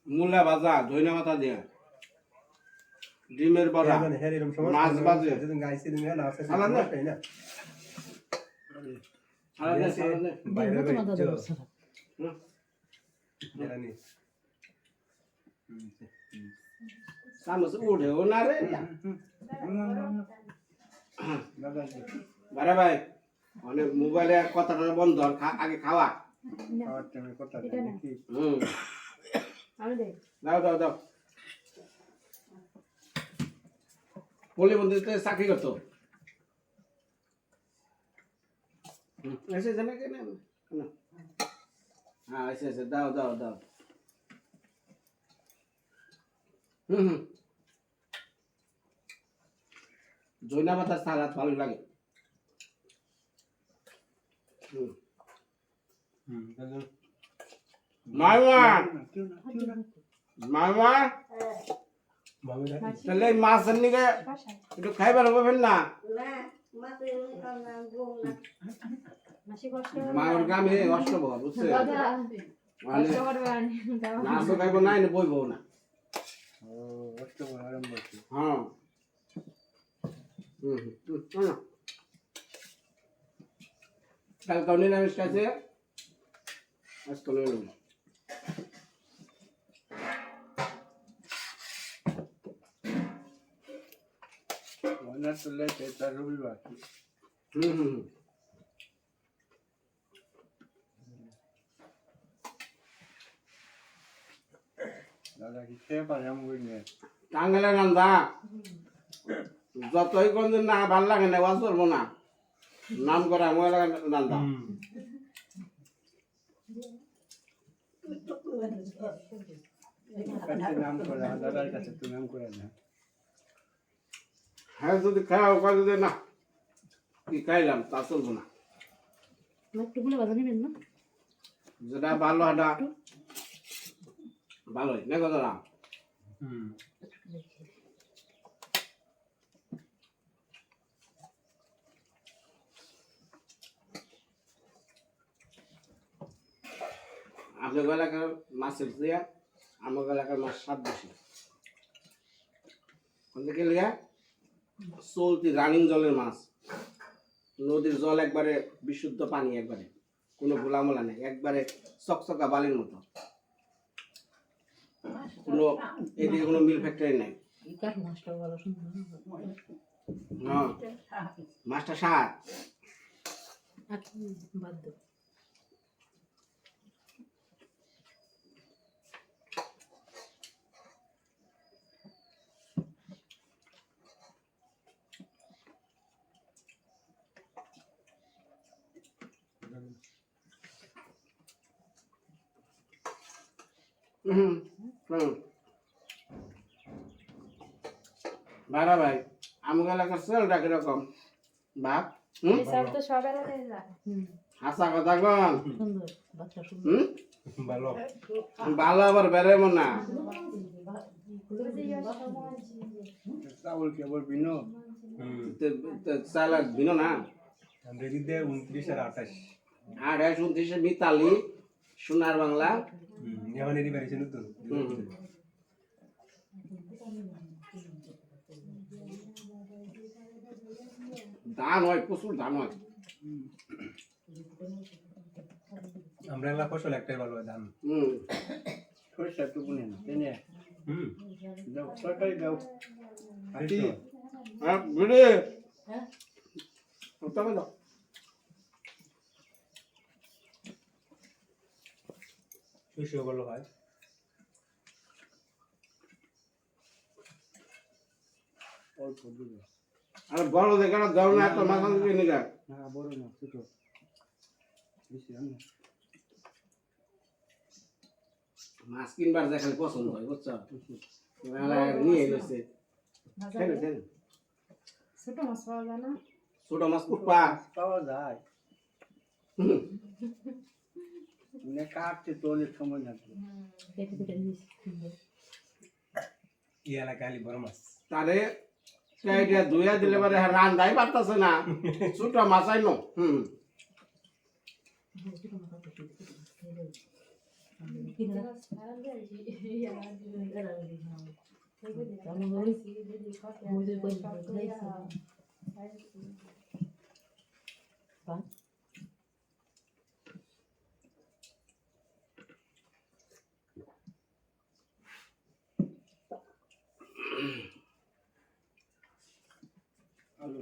মূলা ভাজা ধইনা পাতা দিয়া ডিমের বড়া মাছ ভাজে সালাদ না তাই না সালাদ বাইরে জানি সামস উঠে ও না রে বারে ভাই অনেক মোবাইলে কথাটা বন্ধ আগে খাওয়া খাওয়ার টাইমে কথা দেখি আমি দেখ দাও দাও দাও বলে বন্ধুতে চাকরি করতো এসে জানে কেন না হ্যাঁ এসে দাও দাও দাও জৈনা পাতা সালাদ ভালো লাগে মামা মামা তাহলে মাছ নিকে একটু খাইবার হবে না মায়ের গ্রামে কষ্ট বল বুঝছে মাছ খাইব নাই না বইব না হ্যাঁ কালকে নিরামিষ খাইছে আজকে নিরামিষ রবিবার দাদা কি খেয়ে পারে আমি টাঙ্গালে রান্দা যতই কোন না ভাল লাগে না ওয়াজ করবো না নাম করা মনে লাগে রান্দা নাম করা দাদার কাছে তুই নাম করে না হ্যাঁ যদি খাও কয় যদি না কি খাইলাম তা চলবো না যেটা ভালো এটা ভালোই না কথা না আপনার এলাকার মাছের চেয়ে আমার এলাকার মাছ স্বাদ বেশি ওদিকে লিয়া চলতি রানিং জলের মাছ নদীর জল একবারে বিশুদ্ধ পানি একবারে কোনো ভোলামোলা নেই একবারে চকচকা বালির মতো কোনো এদিকে কোনো মিল ফ্যাক্টরি নাই মাছটা স্বাদ বারা ভাই আমার এলাকার সেলটা কিরকম বাপ হাসা কথা কন ভালো আবার বেড়াবো না চাউল কেবল ভিন্ন চাল ভিন্ন না 29 আর 28 29 মিতালি সোনার বাংলা ধান হয় প্রচুর ধান হয় আমরা এলাকা ফসল একটাই ভালো ধান সরষে একটু বুনে না এনে দাও সরকারি দাও আটি হ্যাঁ বুড়ি হ্যাঁ ওটা দাও সরষে ভালো হয় অল্প দিবে আর বড় দেখা না দাও না তো মাথা দিয়ে নিগা না বড় না ছোট বেশি না মাছ কিনবার দেখালে পছন্দ হয় বুঝছো মেলা নিয়ে এসেছে ছোট মাছ পাওয়া যায় না ছোট মাছ পাওয়া যায় মানে কাটতে তো অনেক সময় লাগবে এই এলাকায় বড় মাছ তারে সেইটা ধুইয়া দিলে পারে রান্দাই পারতাছে না ছোট মাছ আইনো আলু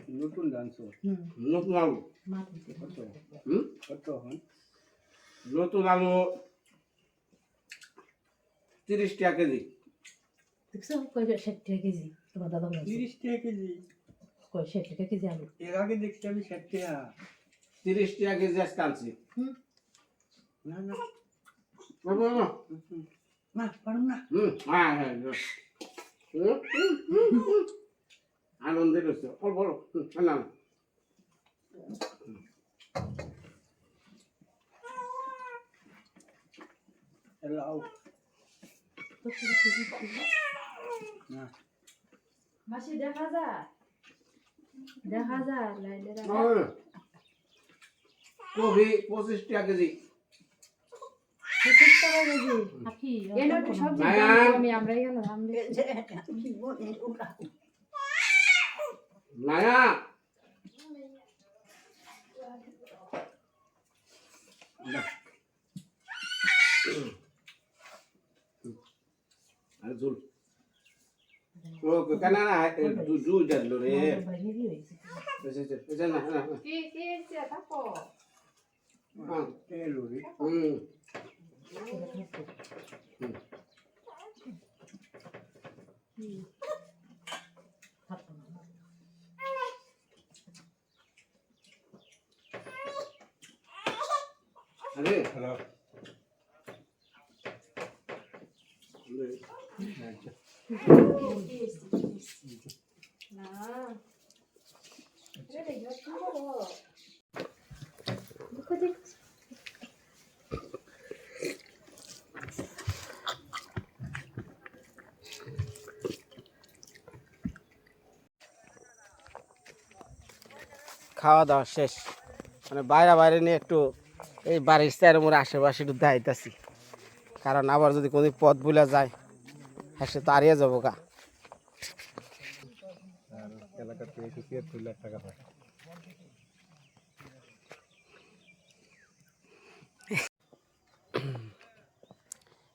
কি নতুন জানছো নতুন আলু কত হুম কত হন নতুন আলু 30 টাকা কেজি দেখছো কয় 60 টাকা কেজি তোমার দাদা বলছে 30 টাকা কেজি কয় 60 টাকা কেজি আলু এর আগে দেখছি আমি 60 টাকা 30 টাকা কেজি আজকে আনছি না না বাবা না না পারুম না হ্যাঁ হ্যাঁ আনন্দের হচ্ছে অল্প অল্প না লাউ না মাসি দেখা যায় লাইলেরা কবি 25 টাকা কেজি মায়া আর ঝোল ও কেন না জু জানল রে এটা না না এলো রে আরে হ্যালো খাওয়া দাওয়া শেষ মানে বাইরে নিয়ে একটু এই বাড়ির চার মোড় আশেপাশে একটু দাইতাছি কারণ আবার যদি কোনো পথ ভুলে যায় হ্যাঁ সে তো হারিয়ে যাবো গা আর এলাকার থেকে 73 লাখ টাকা পায়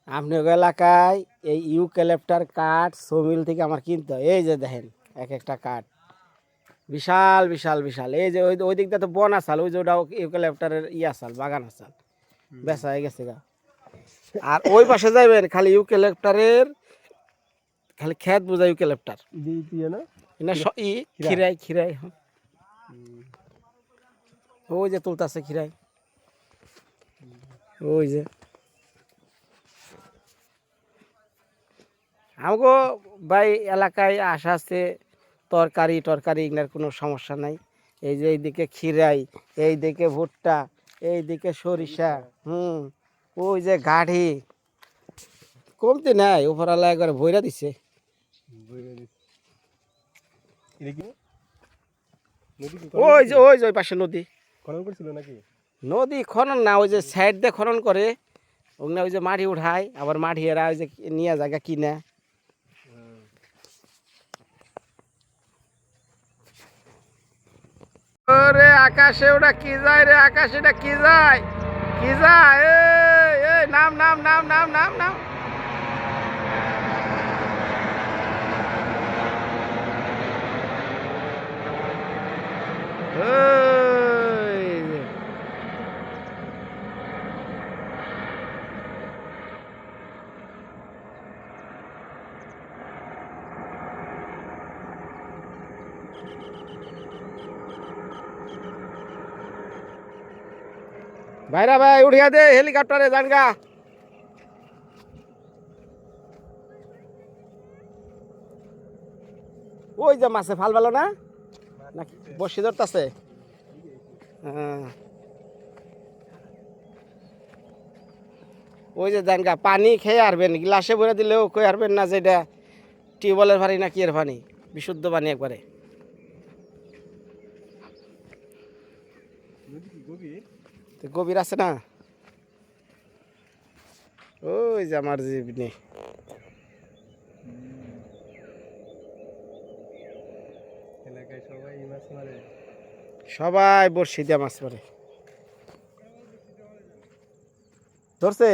আপনি এলাকায় এই ইউক্যালিপটার কাঠ সোমিল থেকে আমার কিনতে হয় এই যে দেখেন এক একটা কাঠ বিশাল বিশাল বিশাল এই যে ওই দিকটা তো বন আসাল ওই যে ওটা ইউক্যালিপটারের আসাল বাগান আসাল বেচা হয়ে গেছে গা আর ওই পাশে যাইবেন খালি ইউক্যালিপটারের খালি খেত বোঝা ইউক্যালিপটার না খিরাই ওই যে তুলতাছে খিরাই ওই যে আমাকে ভাই এলাকায় আসা আছে তরকারি এগুলোর কোনো সমস্যা নাই এই যে এইদিকে খিরাই এইদিকে ভুট্টা এইদিকে সরিষা ওই যে গাড়ি কমতে নাই উপরালা একবার ভইরা দিছে ওই যে ওই পাশে নদী খনন করছিল নাকি নদী খনন না ওই যে সাইড দিয়ে খনন করে ওগুলো ওই যে মাটি উঠায় আবার মাটি এরা ওই যে নিয়ে জায়গা কিনে রে আকাশে ওটা কি যায় রে আকাশে এটা কি যায় এই নাম ভাইরা ভাই উঠিয়া দে হেলিকপ্টারে জানগা ওই যে মাছে ফাল ভালো না নাকি বসে ধরতেছে ওই যে জানগা পানি খেয়ে আরবেন গ্লাসে ভরে দিলেও কই আরবেন না যে এটা টিউবওয়েলের পানি না কি এর পানি বিশুদ্ধ পানি একবারে গভীর আছে না ওই যে আমার জীবনে এলাকায় সবাই মাছ মারে। সবাই বড়শি দিয়ে মাছ মারে। ধরছে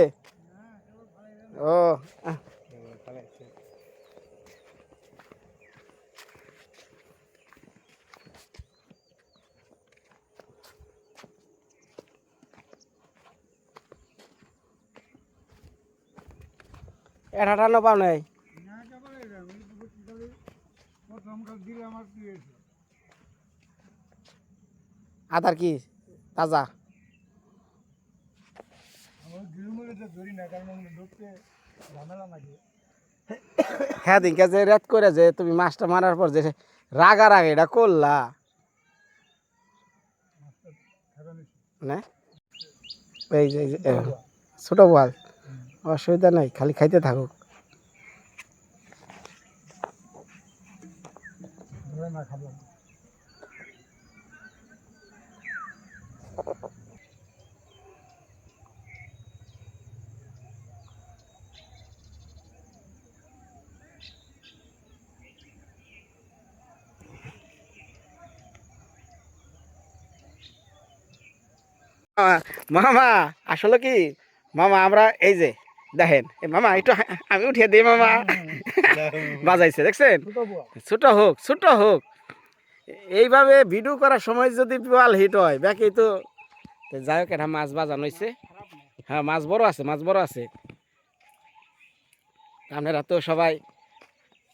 ও আহ, পালাইছে। এটা টানো পাও নাই আধার কি তাজা হ্যাঁ দিনকে যে রেত করে যে তুমি মাছটা মারার পর যে রাগা রাগ এটা করলা না এই যে ছোট বল অসুবিধা নাই খালি খাইতে থাকুক মামা আসলে কি মামা আমরা এই যে দেখেন মামা একটু আমি উঠিয়ে দিই মামা বাজাইছে দেখছেন ছোট হোক এইভাবে ভিডিও করার সময় যদি বিওয়াল হিট হয় ব্যাকি তো যাই হোক এটা মাছ বাজানো হয়েছে হ্যাঁ মাছ বড় আছে আপনারা তো সবাই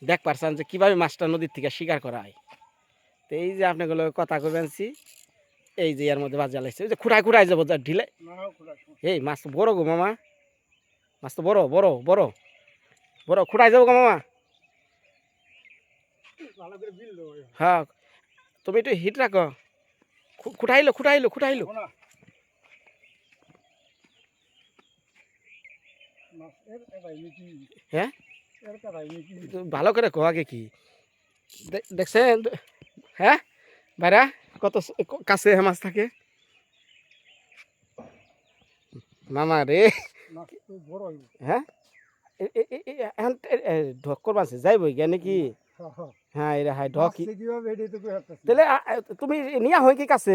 দেখ পারছেন যে কিভাবে মাছটা নদীর থেকে শিকার করা হয় তো এই যে আপনাগুলো কথা কবেনছি এই যে এর মধ্যে বাজা লাগছে ওই যে খুঁড়াই যাবো ঢিলে এই মাছ তো বড় গো মামা মাছ তো বড় খুঁড়াই যাবো গো মামা হ্যাঁ তুমি একটু হিট রাখো খুঁটাইলো হ্যাঁ ভালো করে কো আগে কি দেখছেন হ্যাঁ বাইরা কত কাছে মাছ থাকে মামা রে হ্যাঁ ঢক করবা যাইব গিয়া নাকি হ্যাঁ এরা হাই ঢক তাহলে তুমি নিয়া হয় কি কাছে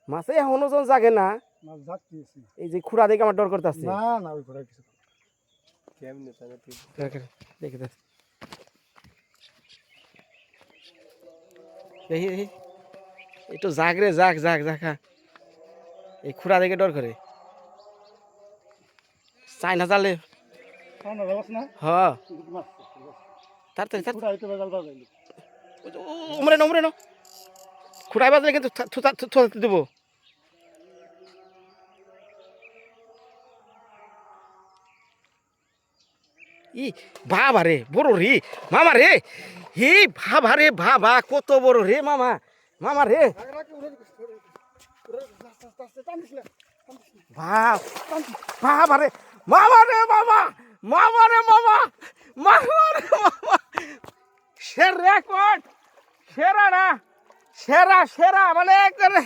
মাছে এখনো জন জাগে না এই যে খুঁড়া দেখে আমার ডর করতেছে দেখি দেখি একটু জাগ রে জাগ হ্যাঁ এই খুঁড়া দেখে ডর করে চাই না জালে হ্যাঁ উমরে ন খুঁড়াই বাজলে কিন্তু দেবো ই বাবা রে বড় রে মামা রে হি বাবা রে বাবা কত বড় রে মামা রে বাবা রে মামা রেকর্ড সেরা না সেরা মানে একবারে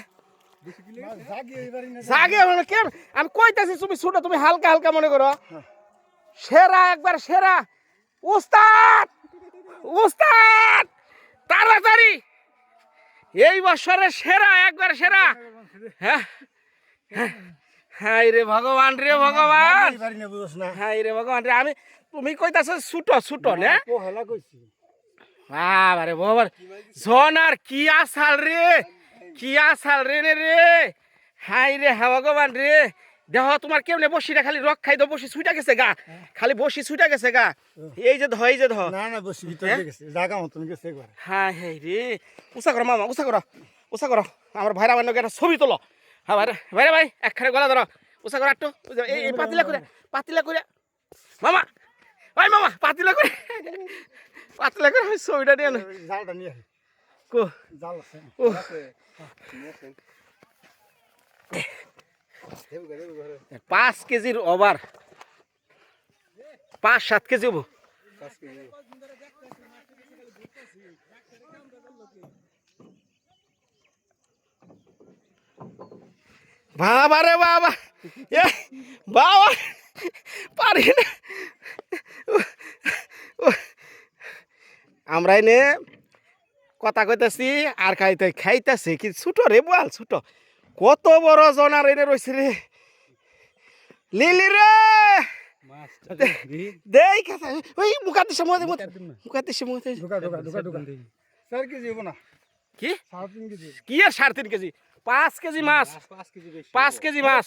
জাগে মানে কেন আমি কইতাছি তুমি ছোট তুমি হালকা মনে করো সেরা একবার সেরা উস্তাদ তাড়াতাড়ি এই বছরের সেরা একবার সেরা হ্যাঁ হাই রে ভগবান হাই রে ভগবান রে আমি তুমি কইতাছ ছুটো না বাবারে ভগবান জনার কি আসাল রে হাই রে ভগবান রে দেহ তোমার কেমনে বসিটা খালি রক খাই দাও বসি ছুইটা গেছে গা খালি বসি ছুইটা গেছে গা এই যে ধ না বসি ভিতরে গেছে জায়গা মতন গেছে একবার হ্যাঁ হ্যাঁ রে উষা করো মামা উষা করো আমার ভাইরা বান্য একটা ছবি তোলো হ্যাঁ ভাই একখানে গলা ধরো উষা করো একটু এই পাতিলা করে মামা পাতিলা করে ছবিটা নিয়ে জালটা নিয়ে কো জাল আছে ও 5 কেজির ওভার 5-7 কেজি হবো বাবা রে বাবা, এ বাবা পারি না। আমরা এনে কথা কইতাছি আর খাইতেছি কি ছোট রে বল, ছোট কত বড় জনার এনে রয়েছে রে। লিলি রে দেই কথা ওই মুখাতে সময় মুখাতে সময় ঢোকা ঢোকা ঢোকা ঢোকা 4 কেজি হবো না কি 3.5 কেজি কি আর 3.5 কেজি 5 কেজি মাছ 5 কেজি মাছ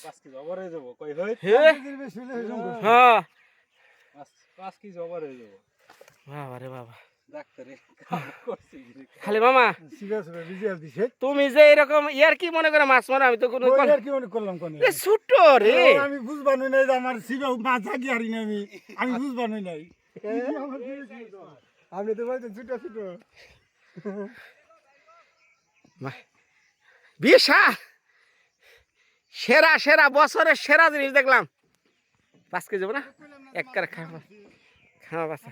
হে কেজির বেশি হলে হজম করছে হ্যাঁ 5 কেজি ওভার হয়ে যাবো বাবা রে বাবা ডাক্তারে করছি খালি মামা সিরিয়াস রে বিজিআর দিছে তুমি যে এরকম ইয়ার কি মনে করে মাছ মারো, আমি তো কোনো ওই আর কি মনে করলাম কোন এ ছোট রে আমি বুঝবানো নাই যে আমার সিবা মাছ জাগি হারি না আমি বুঝবানো নাই আপনি তো বলছেন ছোট ছোট বিশা সেরা সেরা বছরের সেরা জিনিস দেখলাম। 5 কেজি যাবো না এক কারে খাওয়া খাওয়া বাসা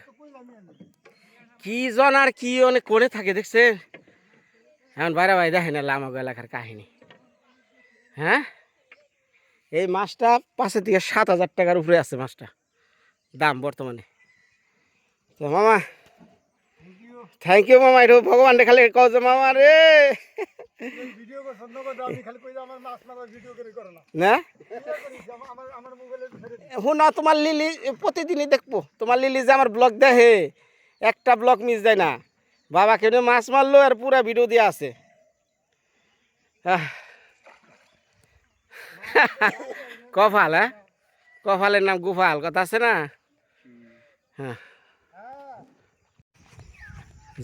কি জন আর কি অনেক করে থাকে দেখছেন। এখন বাইরে ভাই দেখেন আমাগ এলাকার কাহিনী। হ্যাঁ এই মাছটা 5 থেকে 7,000 টাকার উপরে আছে মাছটা দাম বর্তমানে। তো মামা থ্যাংক ইউ মামা, এটা ভগবান খালি কও যে মামা রে ভিডিও করে সন্দেহ করে আমি খালি কই আমার মাছ মারার ভিডিও করে করো না না আমার আমার মোবাইলে শুন তোমার লিলি প্রতিদিনই দেখবো, তোমার লিলি যে আমার ব্লগ দেখে একটা ব্লগ মিস যায় না। বাবা কেন মাছ মারলো আর পুরা ভিডিও দেওয়া আছে। কফাল, হ্যাঁ কফালের নাম গোপাল, কথা আছে না। হ্যাঁ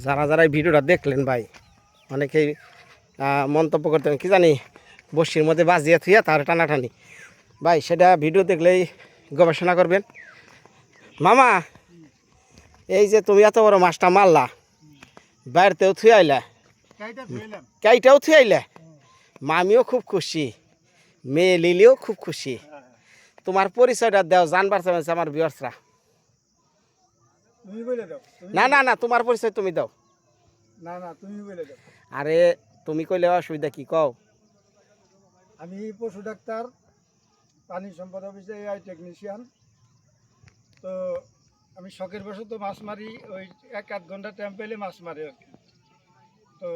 যারা যারা এই ভিডিওটা দেখলেন ভাই অনেকেই মন্তব্য করতেন কি জানি বসির মধ্যে বাজিয়ে থুইয়া তার টানাটানি, ভাই সেটা ভিডিও দেখলেই গবেষণা করবেন। মামা এই যে তুমি এত বড় মাছটা মারলা বাড়িতেও থুই আইলা কাইটা ধুইলাম কাইটাও থুই আইলা, মামিও খুব খুশি মেয়ে লিলিও খুব খুশি। তোমার পরিচয়টা দাও জানবার চাইছে আমার ভিউয়ার্সরা। তুমি বলে দাও না না না তোমার পরিচয় তুমি দাও। না না তুমি বলে দাও আরে তুমি কইলে অসুবিধা কি কও। আমি পশু ডাক্তার পানি সম্পদ অফিসে এআই টেকনিশিয়ান। তো আমি শখের বশত মাছ মারি, ওই 1-8 ঘন্টা টাইম পেলে মাছ মারি আর কি। তো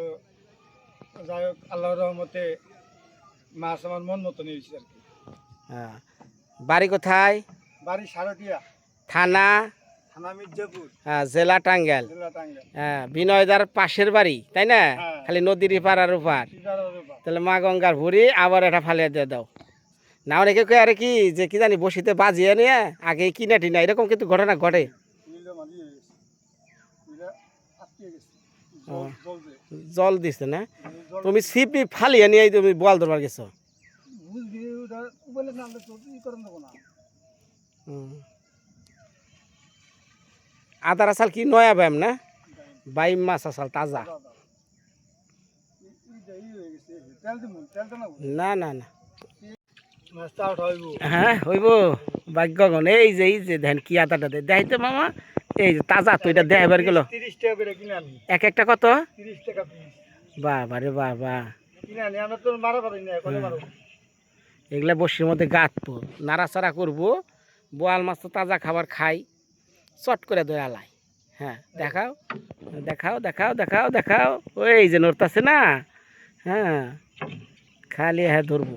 যাই হোক আল্লাহর রহমতে মাছ আমার মন মতো নিয়েছি আর কি। হ্যাঁ বাড়ি কোথায়? বাড়ি সারটিয়া, থানা থানা মির্জাপুর, জেলা টাঙ্গাইল। জেলা টাঙ্গাইল। হ্যাঁ বিনয়দার পাশের বাড়ি তাই না? হ্যাঁ। খালি নদীর পাড়ার উপর তাহলে মা গঙ্গার ভুড়ি আবার এটা ফালিয়ে দিয়ে দাও না। অনেকে কয়ে আরে কি যে কি জানি বসিতে বাজিয়ে নিয়ে আগে কিনা টিনা এরকম কিন্তু ঘটনা ঘটে। জল দিছে না তুমি ছিপি ফালিয়ে নিয়ে তুমি বল ধরবার গেছো। আদার আসাল কি নয়া ব্যায়াম না বাইম মাছ আসাল তাজা না না না হ্যাঁ হইব ভাগ্যগণ। এই যে ধ্যান কি আদাটা দেখাইতে মামা এই যে তাজা তো এটা দেখাবার গেল 30 টাকা করে কিনে আনি, এক একটা কত 30 টাকা পিস বাবা রে বাবা। কিনে আনি, আমরা তো মারা পারি না এখন মারো। এগুলা বসির মধ্যে গাঁথবো নাড়াচাড়া করবো, বোয়াল মাছ তো তাজা খাবার খাই চট করে দয়ালাই। হ্যাঁ দেখাও দেখাও দেখাও দেখাও দেখাও ওই যে নড়তাছে না। হ্যাঁ খালি হ্যাঁ ধরবো।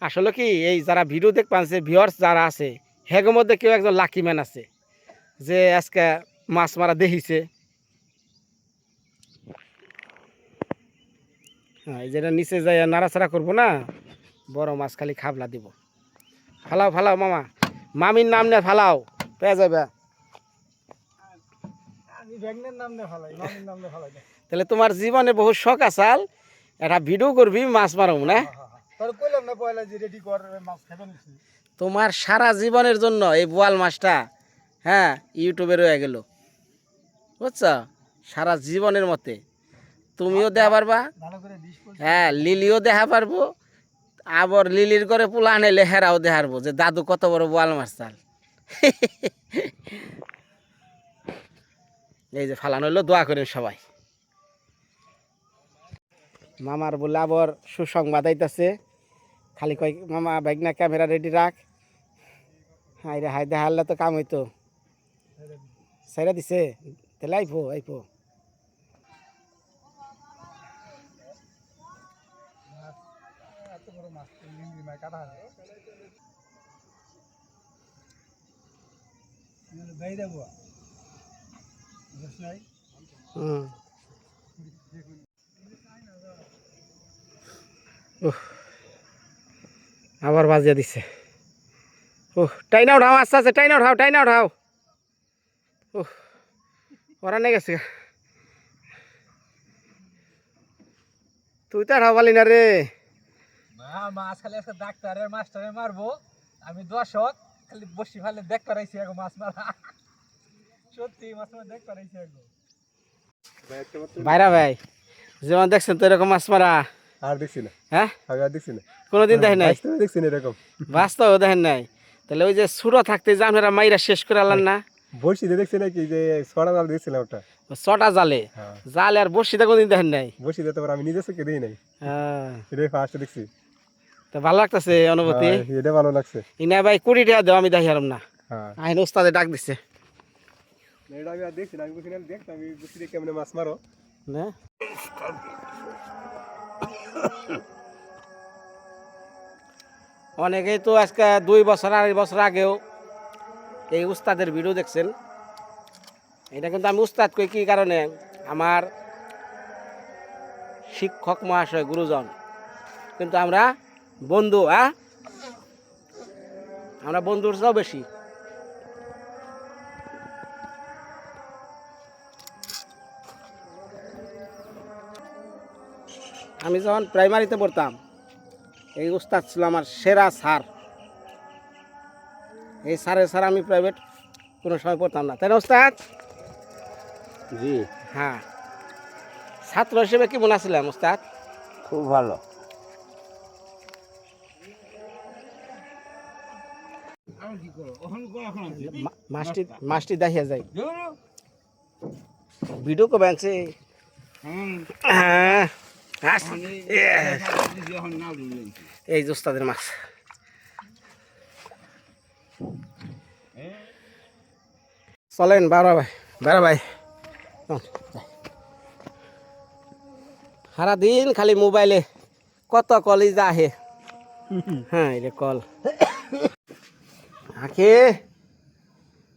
আসলে কি এই যারা ভিডিও দেখ পাচ্ছে ভিউয়ার্স যারা আছে হেগের মধ্যে কেউ একজন লাকি ম্যান আছে যে আজকে মাছ মারা দেখিছে। হ্যাঁ এই যেটা নিচে যাই নাড়াচাড়া করবো না বড় মাছ খালি খাবলা দিব। ফালাও ফালাও মামা, মামির নাম নিয়ে ফালাও পেয়ে যাবে। আমি ব্যাগনের নাম দিয়ে ফালাই, মামির নাম দিয়ে ফালাই না। তাহলে তোমার জীবনে বহু শখ আসাল একটা ভিডিও করবি মাছ মারব না। তোর কইলাম না পয়লা যে রেডি কর মাছ খাবে না। তোমার সারা জীবনের জন্য এই বোয়াল মাছটা হ্যাঁ ইউটিউবে রয়ে গেল বুঝছ, সারা জীবনের মতে তুমিও দেখা পারবা, ভালো করে ডিশ করে হ্যাঁ লিলিও দেখা পারবো, আবার লিলির করে পোলা আনাইলে হেরাও দেখারবো যে দাদু কত বড় বোয়াল মাছ চাল। এই যে ফালানো হইলো, দোয়া করেন সবাই। মামার বলে আবার সুসংবাদ আইতাছে খালি কয় মামা বাইক না ক্যামেরা রেডি রাখ। হাই রে হাই দেখালে তো কাম হইতো। সাইরা দিছে তাহলে আইপো আইপো। এত বড় মাছ লিঙ্গি মাছ কাটা ভাই দেবো বুঝছ নাই হুম আবার বাজিয়ে দিছে। টাইনা উঠাও, আস্তে আস্তে টাইনা উঠাও, টাইনা উঠাও। ওরা নিয়ে গেছে। তুই তো আর হবালি না রে। মাছ খালি আজকে ডাক্তারের মাস্টারে মারবো, আমি দর্শক খালি বসি ফেলে দেখ করাইছি এখন মাছ মারা। সত্যি মাছ মারা দেখ করাইছি এখন। ভাইরা ভাই যেমন দেখছেন তো এরকম মাছ মারা আর দেখছি না, হ্যাঁ আগে আর দেখছি না, কোনোদিন দেখেন নাই, দেখছি না এরকম বাস্তব দেখেন নাই। তাহলে ওই যে সুরো থাকতে যে আপনারা মাইরা শেষ করে আনলেন না, বসিতে দেখছি নাকি যে ছড়া জাল দেখছিলাম ওটা, ছটা জালে জালে আর বসিতে কোনদিন দেখেন নাই। বসিতে তো আমি নিজে চোখে দেখি নাই, হ্যাঁ এটাই ফার্স্ট দেখছি। তো ভালো লাগতেছে অনুভূতি। এটা ভালো লাগছে। ইনা ভাই 20 টাকা দেও, আমি দেখি আরাম না। হ্যাঁ আইন ওস্তাদে ডাক দিছে এটা আমি আর দেখছি না, আমি বসিলাম দেখতাম আমি বসিতে কেমনে মাছ মারো না। অনেকেই তো আজকে 2 বছর 2.5 বছর আগেও এই উস্তাদের ভিডিও দেখছেন। এটা কিন্তু আমি উস্তাদ কই কি কারণে, আমার শিক্ষক মহাশয় গুরুজন, কিন্তু আমরা বন্ধু। আমরা বন্ধুর চেয়েও বেশি। আমি যখন প্রাইমারিতে পড়তাম এই উস্তাদ ছিল আমার সেরা স্যার। এই স্যারের স্যার আমি প্রাইভেট কোনো সময় পড়তাম না, তাই না উস্তাদ? জি হ্যাঁ, ছাত্র হিসেবে কি মনে ছিলাম উস্তাদ? খুব ভালো। মাছটি দেখিয়া যায় ভিডিও কবে আনছে। এই যে উস্তাদের মাছ। চলেন বারা ভাই, বারা ভাই। সারাদিন খালি মোবাইলে কত কলই যা আহে। হ্যাঁ এটা কল আঁকে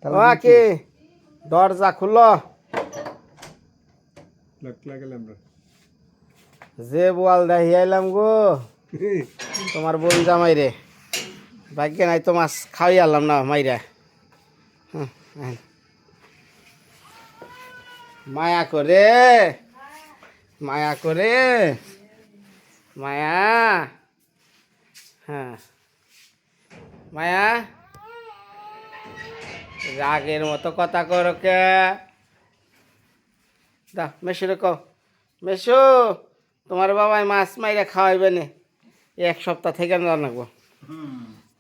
ও আঁকে দরজা খুললো। যে বোয়াল দেখি আইলাম গো, তোমার বোন জামাই রে, ভাগ্যে নাই তো মাছ খাওয়াই আনলাম না মাইরা। মায়া করে মায়া করে মায়া, হ্যাঁ মায়া রাগের মতো কথা করো কে? দা মেশো রে কও, মেশো তোমার বাবাই মাছ মাইরা খাওয়াইবে না, 1 সপ্তাহ থেকে রান্নাবো।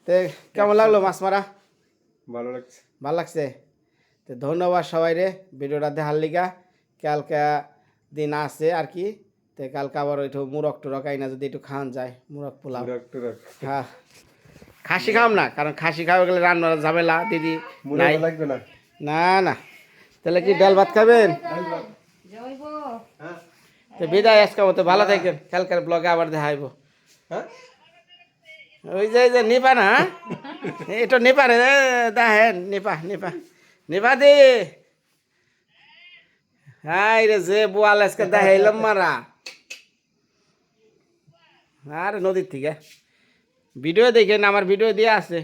তো কেমন লাগলো মাছ মারা? ভালো লাগছে। ভালো লাগছে। তো ধন্যবাদ সবাই রে ভিডিওটা দেখার লিগা। কালকে দিন আছে আর কি, তো কালকে আবার একটু মুরগ টুরক আইনা যদি একটু খাওয়ান যায়, মুরগ পোলাও। হ্যাঁ খাসি খাম না, কারণ খাসি খাওয়া গেলে রান্না ঝামেলা দিদি নাই। লাগবে না, না না, তাহলে কি ডাল ভাত খাবেন? তো বিদায় আজকে মতো, ভালো থাকেন। কালকের ব্লগে আবার দেখাইব। হ্যাঁ ওই যে নিপা না, এটা নিপা রে দেখেন, নিপা নিপা নিপা দি। হাই রে যে বোয়াল আজকে দেখাইলাম মারা, আরে নদীর থেকে ভিডিও দেখেন, আমার ভিডিও দিয়ে আছে।